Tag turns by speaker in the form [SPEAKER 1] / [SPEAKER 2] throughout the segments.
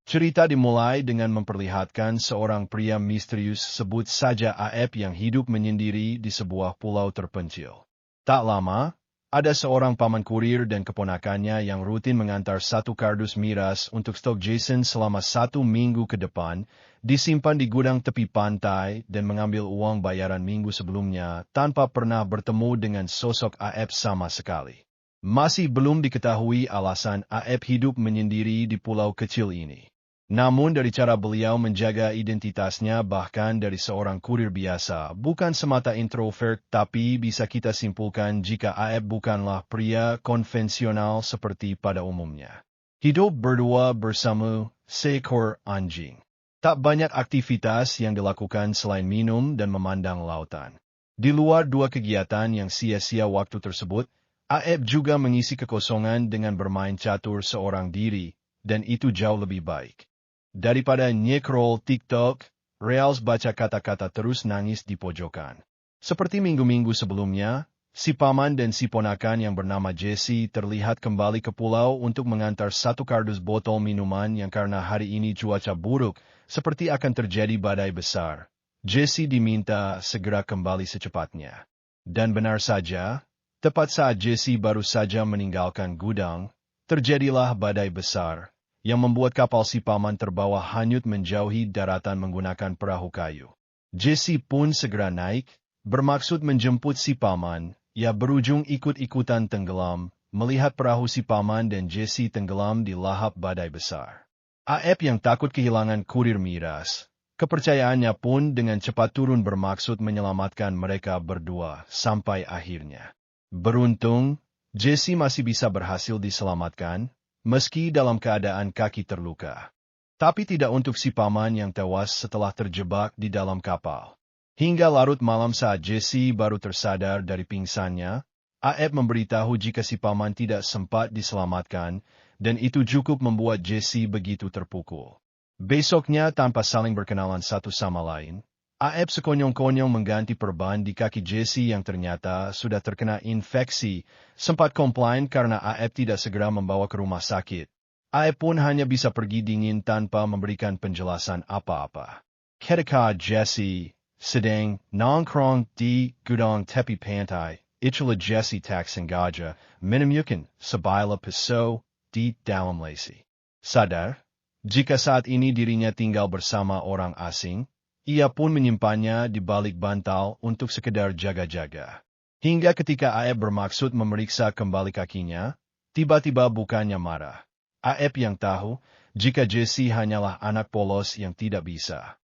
[SPEAKER 1] Cerita dimulai dengan memperlihatkan seorang pria misterius sebut saja Aep yang hidup menyendiri di sebuah pulau terpencil. Tak lama, ada seorang paman kurir dan keponakannya yang rutin mengantar satu kardus miras untuk stok Jason selama 1 minggu ke depan, disimpan di gudang tepi pantai dan mengambil uang bayaran minggu sebelumnya tanpa pernah bertemu dengan sosok Aep sama sekali. Masih belum diketahui alasan Aep hidup menyendiri di pulau kecil ini. Namun dari cara beliau menjaga identitasnya bahkan dari seorang kurir biasa, bukan semata introvert tapi bisa kita simpulkan jika Aep bukanlah pria konvensional seperti pada umumnya. Hidup berdua bersama seekor anjing. Tak banyak aktivitas yang dilakukan selain minum dan memandang lautan. Di luar dua kegiatan yang sia-sia waktu tersebut, Aep juga mengisi kekosongan dengan bermain catur seorang diri, dan itu jauh lebih baik daripada nyekrol TikTok, Reels baca kata-kata terus nangis di pojokan. Seperti minggu-minggu sebelumnya, si paman dan si ponakan yang bernama Jesse terlihat kembali ke pulau untuk mengantar satu kardus botol minuman yang karena hari ini cuaca buruk, seperti akan terjadi badai besar. Jesse diminta segera kembali secepatnya. Dan benar saja, tepat saat Jesse baru saja meninggalkan gudang, terjadilah badai besar yang membuat kapal si paman terbawa hanyut menjauhi daratan menggunakan perahu kayu. Jesse pun segera naik, bermaksud menjemput si paman, ia berujung ikut-ikutan tenggelam, melihat perahu si paman dan Jesse tenggelam di lahap badai besar. Aep yang takut kehilangan kurir miras, kepercayaannya pun dengan cepat turun bermaksud menyelamatkan mereka berdua sampai akhirnya. Beruntung, Jesse masih bisa berhasil diselamatkan, meski dalam keadaan kaki terluka. Tapi tidak untuk si paman yang tewas setelah terjebak di dalam kapal. Hingga larut malam saat Jesse baru tersadar dari pingsannya, Aep memberitahu jika si paman tidak sempat diselamatkan, dan itu cukup membuat Jesse begitu terpukul. Besoknya tanpa saling berkenalan satu sama lain, Aep sekonyong-konyong mengganti perban di kaki Jesse yang ternyata sudah terkena infeksi, sempat komplain karena Aep tidak segera membawa ke rumah sakit. Aep pun hanya bisa pergi dingin tanpa memberikan penjelasan apa-apa. Ketika Jesse sedang nongkrong di gudang tepi pantai, itulah Jesse tak sengaja menemukan sebilah pisau di dalam laci. Sadar, jika saat ini dirinya tinggal bersama orang asing, ia pun menyimpannya di balik bantal untuk sekedar jaga-jaga. Hingga ketika Aep bermaksud memeriksa kembali kakinya, tiba-tiba bukannya marah. Aep yang tahu, jika Jesse hanyalah anak polos yang tidak bisa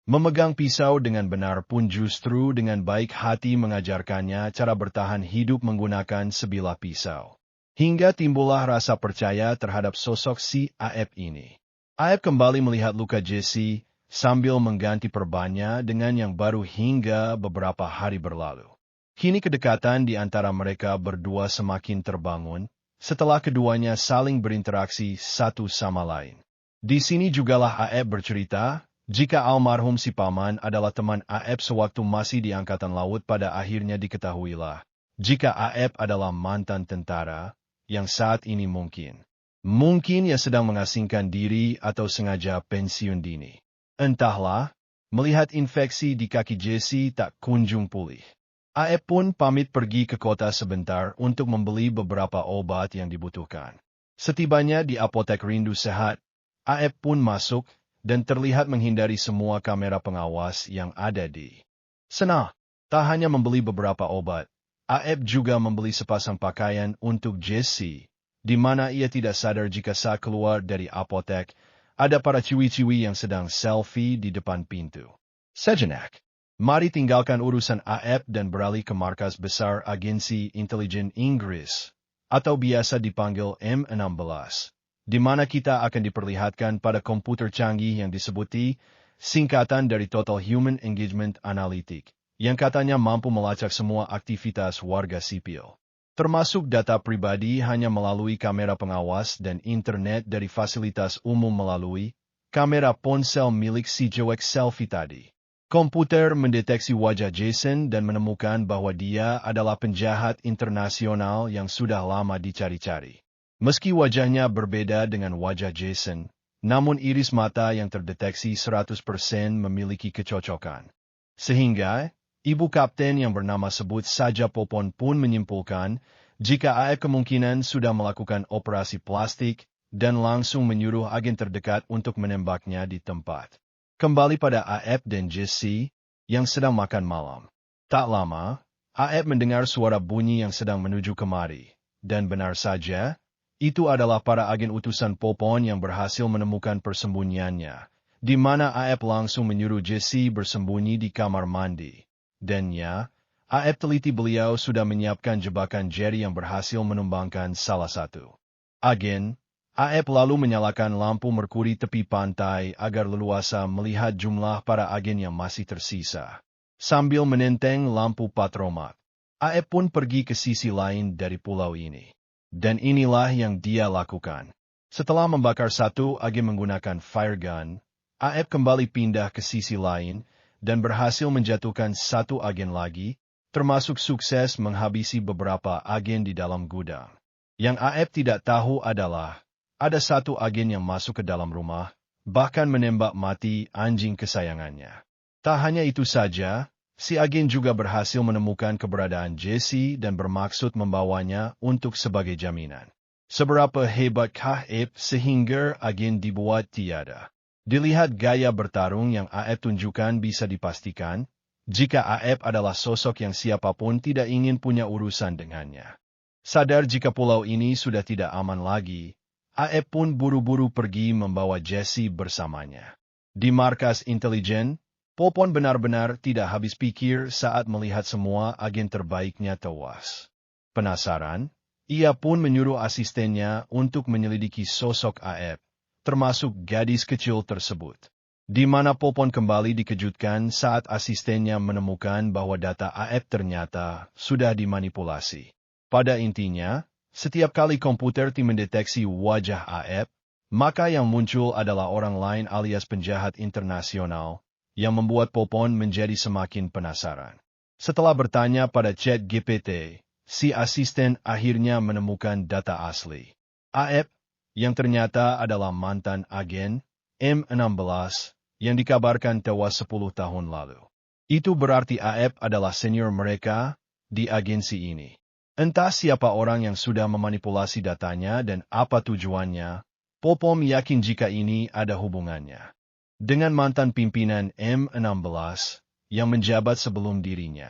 [SPEAKER 1] memegang pisau dengan benar pun justru dengan baik hati mengajarkannya cara bertahan hidup menggunakan sebilah pisau. Hingga timbullah rasa percaya terhadap sosok si Aep ini. Aep kembali melihat luka Jesse, sambil mengganti perbannya dengan yang baru hingga beberapa hari berlalu. Kini kedekatan di antara mereka berdua semakin terbangun, setelah keduanya saling berinteraksi satu sama lain. Di sini jugalah Aep bercerita, jika almarhum si paman adalah teman Aep sewaktu masih di Angkatan Laut pada akhirnya diketahuilah, jika Aep adalah mantan tentara, yang saat ini mungkin ia sedang mengasingkan diri atau sengaja pensiun dini. Entahlah, melihat infeksi di kaki Jesse tak kunjung pulih. Aep pun pamit pergi ke kota sebentar untuk membeli beberapa obat yang dibutuhkan. Setibanya di apotek Rindu Sehat, Aep pun masuk dan terlihat menghindari semua kamera pengawas yang ada di sana. Tak hanya membeli beberapa obat, Aep juga membeli sepasang pakaian untuk Jesse, di mana ia tidak sadar jika saat keluar dari apotek, ada para ciwi-ciwi yang sedang selfie di depan pintu. Sejenak, mari tinggalkan urusan Aep dan beralih ke markas besar Agensi Intelijen Inggris, atau biasa dipanggil M16, di mana kita akan diperlihatkan pada komputer canggih yang disebuti singkatan dari Total Human Engagement Analytic, yang katanya mampu melacak semua aktivitas warga sipil, termasuk data pribadi hanya melalui kamera pengawas dan internet dari fasilitas umum melalui kamera ponsel milik si Joek selfie tadi. Komputer mendeteksi wajah Jason dan menemukan bahwa dia adalah penjahat internasional yang sudah lama dicari-cari. Meski wajahnya berbeda dengan wajah Jason, namun iris mata yang terdeteksi 100% memiliki kecocokan. Sehingga, ibu kapten yang bernama sebut saja Popon pun menyimpulkan, jika AF kemungkinan sudah melakukan operasi plastik, dan langsung menyuruh agen terdekat untuk menembaknya di tempat. Kembali pada AF dan Jesse, yang sedang makan malam. Tak lama, AF mendengar suara bunyi yang sedang menuju kemari, dan benar saja, itu adalah para agen utusan Popon yang berhasil menemukan persembunyiannya, di mana AF langsung menyuruh Jesse bersembunyi di kamar mandi. Dan ya, AF teliti beliau sudah menyiapkan jebakan Jerry yang berhasil menumbangkan salah satu agen. AF lalu menyalakan lampu merkuri tepi pantai agar leluasa melihat jumlah para agen yang masih tersisa. Sambil menenteng lampu patromak, AF pun pergi ke sisi lain dari pulau ini. Dan inilah yang dia lakukan. Setelah membakar satu agen menggunakan fire gun, AF kembali pindah ke sisi lain dan berhasil menjatuhkan satu agen lagi, termasuk sukses menghabisi beberapa agen di dalam gudang. Yang AF tidak tahu adalah, ada satu agen yang masuk ke dalam rumah, bahkan menembak mati anjing kesayangannya. Tak hanya itu saja, si agen juga berhasil menemukan keberadaan Jesse dan bermaksud membawanya untuk sebagai jaminan. Seberapa hebatkah AF sehingga agen dibuat tiada? Dilihat gaya bertarung yang AF tunjukkan bisa dipastikan, jika AF adalah sosok yang siapapun tidak ingin punya urusan dengannya. Sadar jika pulau ini sudah tidak aman lagi, AF pun buru-buru pergi membawa Jesse bersamanya. Di markas intelijen, Popon benar-benar tidak habis pikir saat melihat semua agen terbaiknya tewas. Penasaran, ia pun menyuruh asistennya untuk menyelidiki sosok AF, termasuk gadis kecil tersebut. Di mana Popon kembali dikejutkan saat asistennya menemukan bahwa data AF ternyata sudah dimanipulasi. Pada intinya, setiap kali komputer mendeteksi wajah AF, maka yang muncul adalah orang lain alias penjahat internasional, yang membuat Popon menjadi semakin penasaran. Setelah bertanya pada ChatGPT, si asisten akhirnya menemukan data asli. AF, yang ternyata adalah mantan agen M16, yang dikabarkan tewas 10 tahun lalu. Itu berarti AF adalah senior mereka di agensi ini. Entah siapa orang yang sudah memanipulasi datanya dan apa tujuannya, Popon yakin jika ini ada hubungannya dengan mantan pimpinan M16 yang menjabat sebelum dirinya.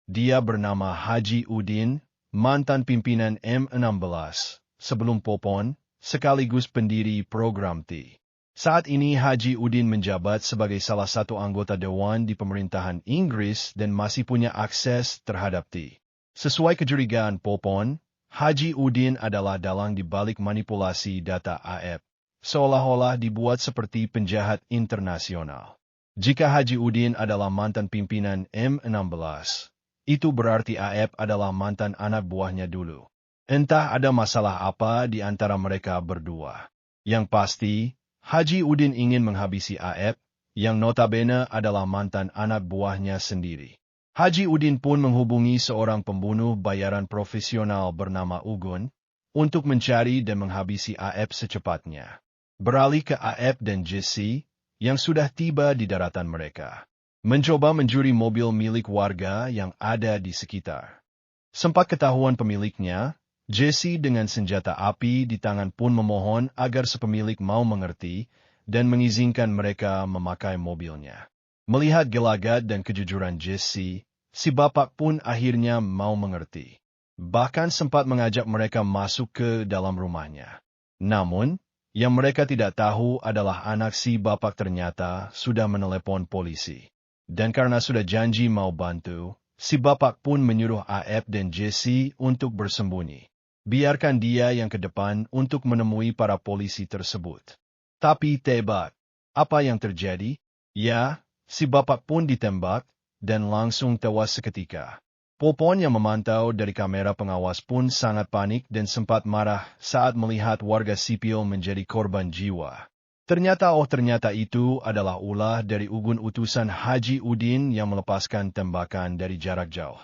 [SPEAKER 1] Dia bernama Haji Udin, mantan pimpinan M16, sebelum Popon, sekaligus pendiri program T. Saat ini Haji Udin menjabat sebagai salah satu anggota dewan di pemerintahan Inggris dan masih punya akses terhadap T. Sesuai kecurigaan Popon, Haji Udin adalah dalang di balik manipulasi data AF. Seolah-olah dibuat seperti penjahat internasional. Jika Haji Udin adalah mantan pimpinan M16, itu berarti AF adalah mantan anak buahnya dulu. Entah ada masalah apa di antara mereka berdua. Yang pasti, Haji Udin ingin menghabisi AF, yang notabene adalah mantan anak buahnya sendiri. Haji Udin pun menghubungi seorang pembunuh bayaran profesional bernama Ugun, untuk mencari dan menghabisi AF secepatnya. Beralih ke AF dan Jesse, yang sudah tiba di daratan mereka. Mencoba mencuri mobil milik warga yang ada di sekitar. Sempat ketahuan pemiliknya, Jesse dengan senjata api di tangan pun memohon agar sepemilik mau mengerti dan mengizinkan mereka memakai mobilnya. Melihat gelagat dan kejujuran Jesse, si bapak pun akhirnya mau mengerti. Bahkan sempat mengajak mereka masuk ke dalam rumahnya. Namun, yang mereka tidak tahu adalah anak si bapak ternyata sudah menelepon polisi. Dan karena sudah janji mau bantu, si bapak pun menyuruh AF dan Jesse untuk bersembunyi. Biarkan dia yang ke depan untuk menemui para polisi tersebut. Tapi tebak, apa yang terjadi? Ya, si bapak pun ditembak, dan langsung tewas seketika. Popon yang memantau dari kamera pengawas pun sangat panik dan sempat marah saat melihat warga sipil menjadi korban jiwa. Ternyata itu adalah ulah dari Ugun utusan Haji Udin yang melepaskan tembakan dari jarak jauh.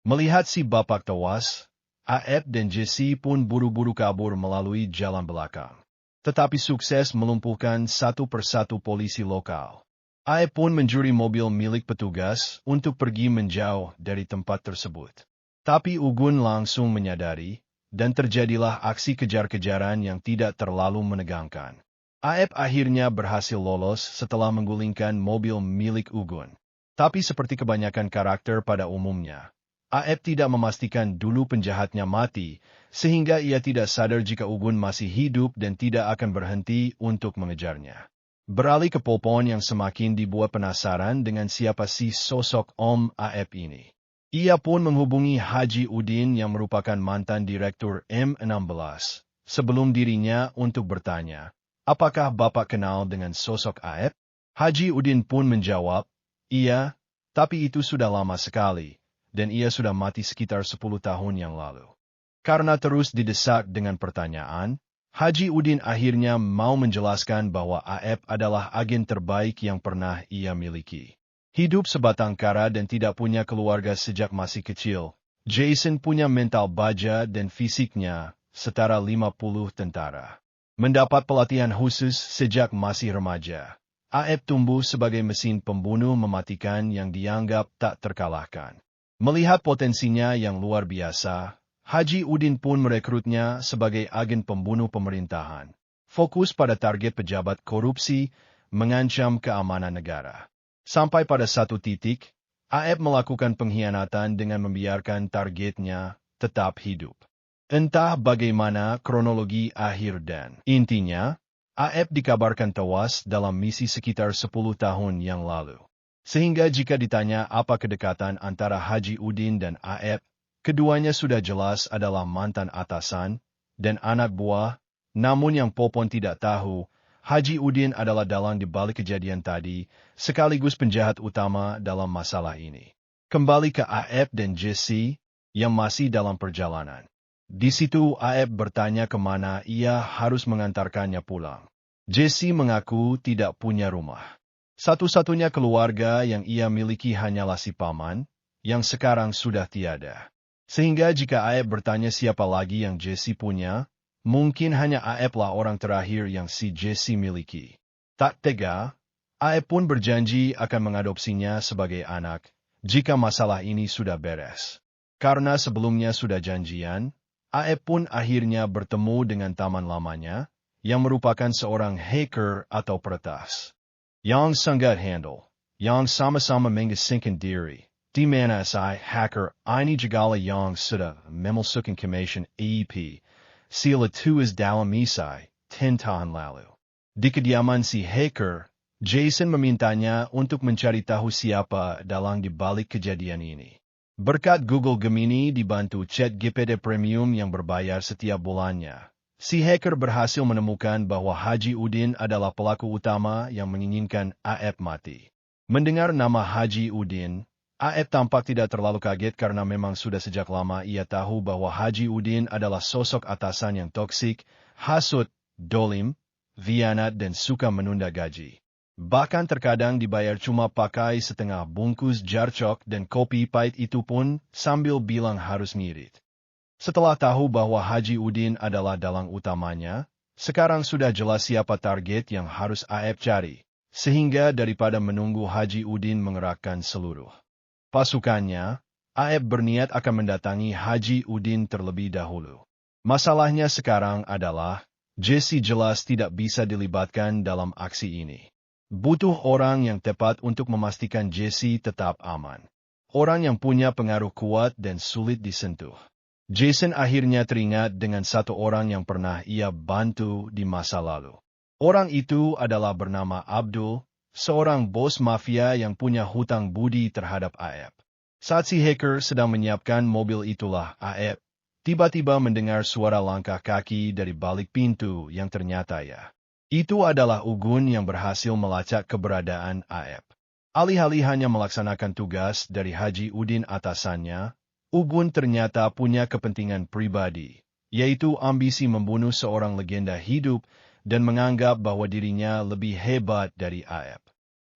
[SPEAKER 1] Melihat si bapak tewas, AF dan Jesse pun buru-buru kabur melalui jalan belakang. tetapi sukses melumpuhkan satu persatu polisi lokal. Aep pun mencuri mobil milik petugas untuk pergi menjauh dari tempat tersebut. Tapi Ugun langsung menyadari, dan terjadilah aksi kejar-kejaran yang tidak terlalu menegangkan. Aep akhirnya berhasil lolos setelah menggulingkan mobil milik Ugun. Tapi seperti kebanyakan karakter pada umumnya, Aep tidak memastikan dulu penjahatnya mati, sehingga ia tidak sadar jika Ugun masih hidup dan tidak akan berhenti untuk mengejarnya. Beralih ke Popon yang semakin dibuat penasaran dengan siapa si sosok Om Aep ini. Ia pun menghubungi Haji Udin yang merupakan mantan direktur M16, sebelum dirinya untuk bertanya, apakah Bapak kenal dengan sosok Aep? Haji Udin pun menjawab, iya, tapi itu sudah lama sekali, dan ia sudah mati sekitar 10 tahun yang lalu. Karena terus didesak dengan pertanyaan, Haji Udin akhirnya mau menjelaskan bahwa Aep adalah agen terbaik yang pernah ia miliki. Hidup sebatang kara dan tidak punya keluarga sejak masih kecil, Jason punya mental baja dan fisiknya setara 50 tentara. Mendapat pelatihan khusus sejak masih remaja, Aep tumbuh sebagai mesin pembunuh mematikan yang dianggap tak terkalahkan. Melihat potensinya yang luar biasa, Haji Udin pun merekrutnya sebagai agen pembunuh pemerintahan, fokus pada target pejabat korupsi, mengancam keamanan negara. Sampai pada satu titik, Aep melakukan pengkhianatan dengan membiarkan targetnya tetap hidup. Entah bagaimana kronologi akhir dan intinya, Aep dikabarkan tewas dalam misi sekitar 10 tahun yang lalu. Sehingga jika ditanya apa kedekatan antara Haji Udin dan Aep, keduanya sudah jelas adalah mantan atasan dan anak buah, namun yang Popon tidak tahu, Haji Udin adalah dalang di balik kejadian tadi, sekaligus penjahat utama dalam masalah ini. Kembali ke Aep dan Jesse, yang masih dalam perjalanan. Di situ Aep bertanya kemana ia harus mengantarkannya pulang. Jesse mengaku tidak punya rumah. Satu-satunya keluarga yang ia miliki hanyalah si paman, yang sekarang sudah tiada. Sehingga jika Aep bertanya siapa lagi yang Jesse punya, mungkin hanya Aep lah orang terakhir yang si Jesse miliki. Tak tega, Aep pun berjanji akan mengadopsinya sebagai anak, jika masalah ini sudah beres. Karena sebelumnya sudah janjian, Aep pun akhirnya bertemu dengan taman lamanya, yang merupakan seorang hacker atau peretas. Yang sangat handal, yang sama-sama mengasingkan diri. Di mana si hacker ini jagala yang sudah memelsukan commission AEP, sila tuas dalam misai, 10 tahun lalu. Di kediaman si hacker, Jason memintanya untuk mencari tahu siapa dalang di balik kejadian ini. Berkat Google Gemini dibantu ChatGPT Premium yang berbayar setiap bulannya, si hacker berhasil menemukan bahwa Haji Udin adalah pelaku utama yang menginginkan Aep mati. Mendengar nama Haji Udin, Aep tampak tidak terlalu kaget karena memang sudah sejak lama ia tahu bahwa Haji Udin adalah sosok atasan yang toksik, hasut, dolim, khianat dan suka menunda gaji. Bahkan terkadang dibayar cuma pakai setengah bungkus jarcok dan kopi pahit itu pun sambil bilang harus ngirit. Setelah tahu bahwa Haji Udin adalah dalang utamanya, sekarang sudah jelas siapa target yang harus Aep cari, sehingga daripada menunggu Haji Udin mengerahkan seluruh pasukannya, Aep berniat akan mendatangi Haji Udin terlebih dahulu. Masalahnya sekarang adalah, Jesse jelas tidak bisa dilibatkan dalam aksi ini. Butuh orang yang tepat untuk memastikan Jesse tetap aman. Orang yang punya pengaruh kuat dan sulit disentuh. Jason akhirnya teringat dengan satu orang yang pernah ia bantu di masa lalu. Orang itu adalah bernama Abdul, seorang bos mafia yang punya hutang budi terhadap Aep. Saat si hacker sedang menyiapkan mobil itulah Aep tiba-tiba mendengar suara langkah kaki dari balik pintu yang ternyata itu adalah Ugun yang berhasil melacak keberadaan Aep. Alih-alih hanya melaksanakan tugas dari Haji Udin atasannya, Ugun ternyata punya kepentingan pribadi, yaitu ambisi membunuh seorang legenda hidup dan menganggap bahwa dirinya lebih hebat dari Aep.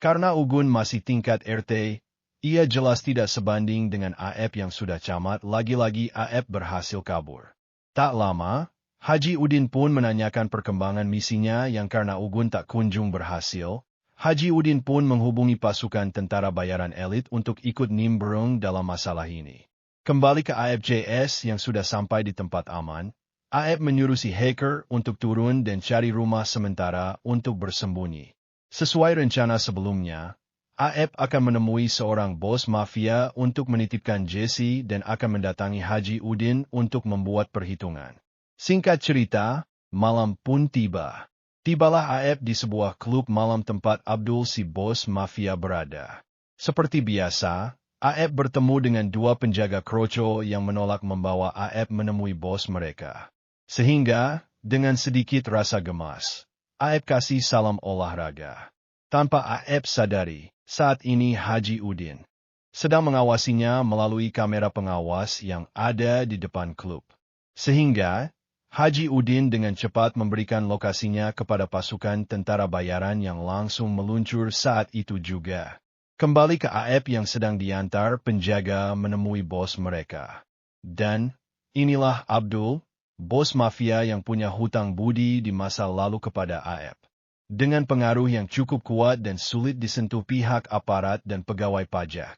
[SPEAKER 1] Karena Ugun masih tingkat RT, ia jelas tidak sebanding dengan Aep yang sudah camat, lagi-lagi Aep berhasil kabur. Tak lama, Haji Udin pun menanyakan perkembangan misinya yang karena Ugun tak kunjung berhasil. Haji Udin pun menghubungi pasukan tentara bayaran elit untuk ikut nimbrung dalam masalah ini. Kembali ke AFJS yang sudah sampai di tempat aman, AF menyuruh si hacker untuk turun dan cari rumah sementara untuk bersembunyi. Sesuai rencana sebelumnya, AF akan menemui seorang bos mafia untuk menitipkan Jesse dan akan mendatangi Haji Udin untuk membuat perhitungan. Singkat cerita, malam pun tiba. Tibalah AF di sebuah klub malam tempat Abdul si bos mafia berada. Seperti biasa, AF bertemu dengan dua penjaga kroco yang menolak membawa AF menemui bos mereka. Sehingga, dengan sedikit rasa gemas, AF kasih salam olahraga. Tanpa AF sadari, saat ini Haji Udin sedang mengawasinya melalui kamera pengawas yang ada di depan klub. Sehingga, Haji Udin dengan cepat memberikan lokasinya kepada pasukan tentara bayaran yang langsung meluncur saat itu juga. Kembali ke AF yang sedang diantar penjaga menemui bos mereka. Dan, inilah Abdul, bos mafia yang punya hutang budi di masa lalu kepada AF. Dengan pengaruh yang cukup kuat dan sulit disentuh pihak aparat dan pegawai pajak.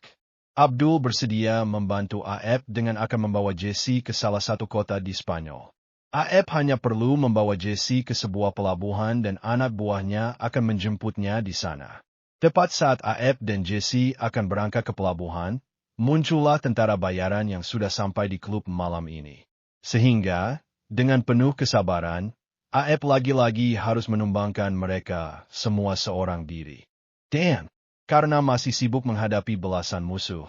[SPEAKER 1] Abdul bersedia membantu AF dengan akan membawa Jesse ke salah satu kota di Spanyol. AF hanya perlu membawa Jesse ke sebuah pelabuhan dan anak buahnya akan menjemputnya di sana. Tepat saat AF dan Jesse akan berangkat ke pelabuhan, muncullah tentara bayaran yang sudah sampai di klub malam ini. Sehingga, dengan penuh kesabaran, AF lagi-lagi harus menumbangkan mereka semua seorang diri. Dan, karena masih sibuk menghadapi belasan musuh,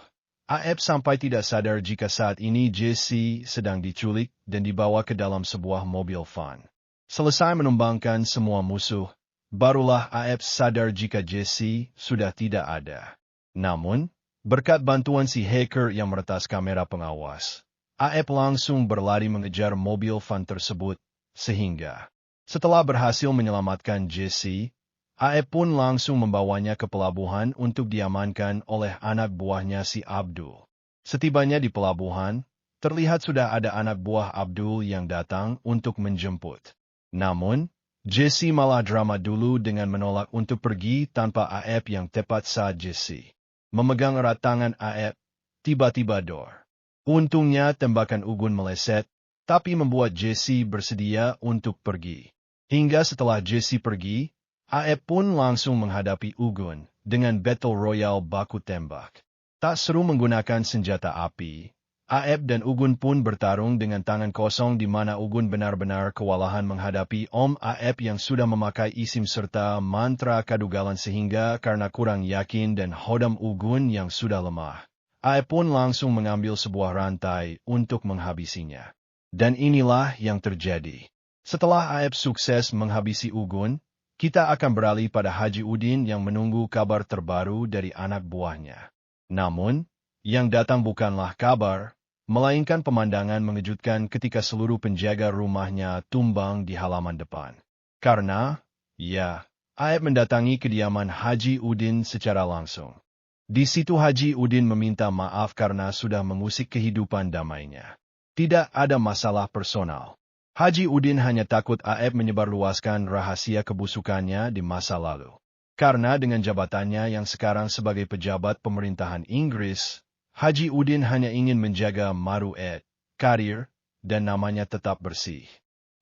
[SPEAKER 1] AF sampai tidak sadar jika saat ini Jesse sedang diculik dan dibawa ke dalam sebuah mobil van. Selesai menumbangkan semua musuh, barulah AF sadar jika Jesse sudah tidak ada. Namun, berkat bantuan si hacker yang meretas kamera pengawas, AF langsung berlari mengejar mobil van tersebut, sehingga setelah berhasil menyelamatkan Jesse, AF pun langsung membawanya ke pelabuhan untuk diamankan oleh anak buahnya si Abdul. Setibanya di pelabuhan, terlihat sudah ada anak buah Abdul yang datang untuk menjemput. Namun, Jesse malah drama dulu dengan menolak untuk pergi tanpa AF yang tepat saat Jesse memegang erat tangan AF, tiba-tiba dor. Untungnya tembakan Ugun meleset, tapi membuat Jesse bersedia untuk pergi. Hingga setelah Jesse pergi, AF pun langsung menghadapi Ugun dengan battle royale baku tembak. Tak seru menggunakan senjata api, AF dan Ugun pun bertarung dengan tangan kosong di mana Ugun benar-benar kewalahan menghadapi Om AF yang sudah memakai isim serta mantra kadugalan sehingga karena kurang yakin dan hodam Ugun yang sudah lemah. AF pun langsung mengambil sebuah rantai untuk menghabisinya. Dan inilah yang terjadi. Setelah AF sukses menghabisi Ugun, kita akan beralih pada Haji Udin yang menunggu kabar terbaru dari anak buahnya. Namun, yang datang bukanlah kabar, melainkan pemandangan mengejutkan ketika seluruh penjaga rumahnya tumbang di halaman depan. Karena, ya, AF mendatangi kediaman Haji Udin secara langsung. Di situ Haji Udin meminta maaf karena sudah mengusik kehidupan damainya. Tidak ada masalah personal. Haji Udin hanya takut AF menyebarluaskan rahasia kebusukannya di masa lalu. Karena dengan jabatannya yang sekarang sebagai pejabat pemerintahan Inggris, Haji Udin hanya ingin menjaga maru'et, karir, dan namanya tetap bersih.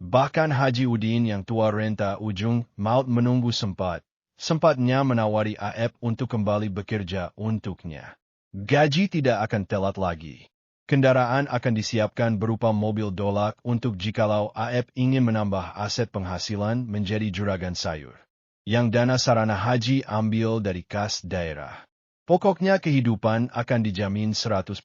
[SPEAKER 1] Bahkan Haji Udin yang tua renta ujung maut menunggu sempatnya menawari AF untuk kembali bekerja untuknya. Gaji tidak akan telat lagi. Kendaraan akan disiapkan berupa mobil dolak untuk jikalau AF ingin menambah aset penghasilan menjadi juragan sayur. Yang dana sarana haji ambil dari kas daerah. Pokoknya kehidupan akan dijamin 100%.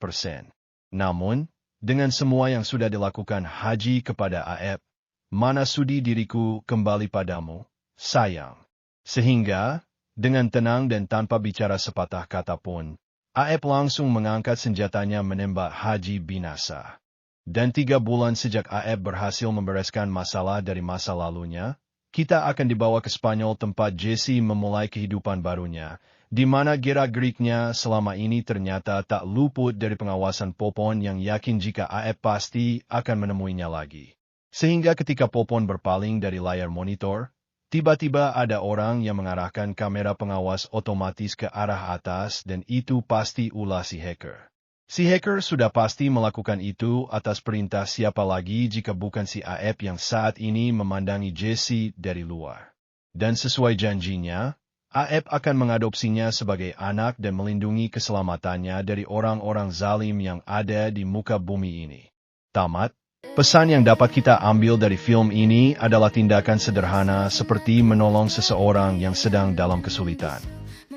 [SPEAKER 1] Namun, dengan semua yang sudah dilakukan Haji kepada AF, mana sudi diriku kembali padamu, sayang. Sehingga, dengan tenang dan tanpa bicara sepatah kata pun, AF langsung mengangkat senjatanya menembak Haji binasa. Dan 3 bulan sejak AF berhasil membereskan masalah dari masa lalunya, kita akan dibawa ke Spanyol tempat Jesse memulai kehidupan barunya, di mana gerak-geriknya selama ini ternyata tak luput dari pengawasan Popon yang yakin jika AF pasti akan menemuinya lagi. Sehingga ketika Popon berpaling dari layar monitor, tiba-tiba ada orang yang mengarahkan kamera pengawas otomatis ke arah atas dan itu pasti ulah si hacker. Si hacker sudah pasti melakukan itu atas perintah siapa lagi jika bukan si Aep yang saat ini memandangi Jesse dari luar. Dan sesuai janjinya, Aep akan mengadopsinya sebagai anak dan melindungi keselamatannya dari orang-orang zalim yang ada di muka bumi ini. Tamat. Pesan yang dapat kita ambil dari film ini adalah tindakan sederhana seperti menolong seseorang yang sedang dalam kesulitan.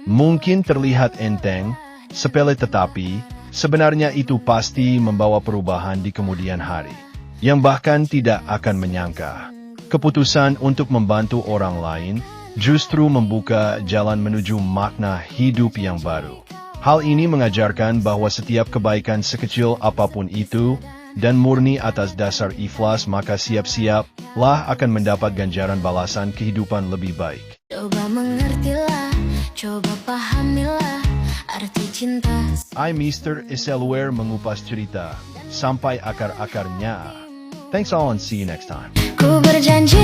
[SPEAKER 1] Mungkin terlihat enteng, sepele tetapi, sebenarnya itu pasti membawa perubahan di kemudian hari, yang bahkan tidak akan menyangka. Keputusan untuk membantu orang lain justru membuka jalan menuju makna hidup yang baru. Hal ini mengajarkan bahwa setiap kebaikan sekecil apapun itu, dan murni atas dasar ikhlas maka siap-siaplah akan mendapat ganjaran balasan kehidupan lebih baik.
[SPEAKER 2] Coba mengertilah, coba pahamilah arti cinta.
[SPEAKER 1] I Mr. Iselware mengupas cerita sampai akar-akarnya. Thanks all and see you next time.
[SPEAKER 2] Ku berjanji